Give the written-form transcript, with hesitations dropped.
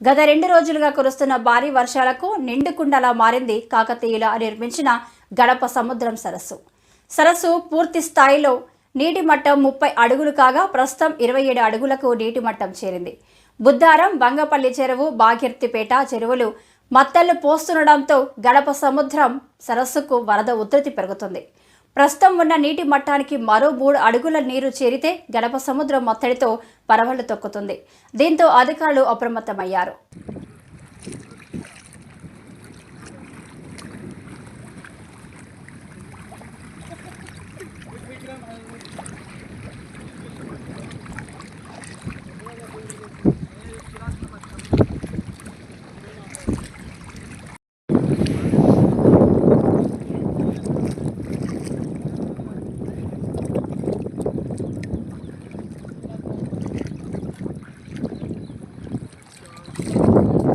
గత 2 రోజులుగా కురుస్తున్న భారీ వర్షాలకు నిండుకుండలా మారింది కాకతీయుల నిర్మించిన గడప సముద్రం సరస్సు. సరస్సు పూర్తి స్థాయిలో నీటి మట్టం 30 అడుగులు కాగా ప్రస్తుతం 27 అడుగులకు నీటి మట్టం చేరింది. బుద్ధారం, బంగపల్లి చెరువు, బాగిర్తిపేట చెరువులు మత్తళ్లు పోస్తుండడంతో గడప సముద్రం సరస్సుకు వరద ఉధృతి పెరుగుతుంది. ప్రస్తుతం ఉన్న నీటి మట్టానికి మరో 3 అడుగుల నీరు చేరితే గడప సముద్రం మత్తడితో పరవళ్లు తొక్కుతుంది. దీంతో అధికారులు అప్రమత్తమయ్యారు.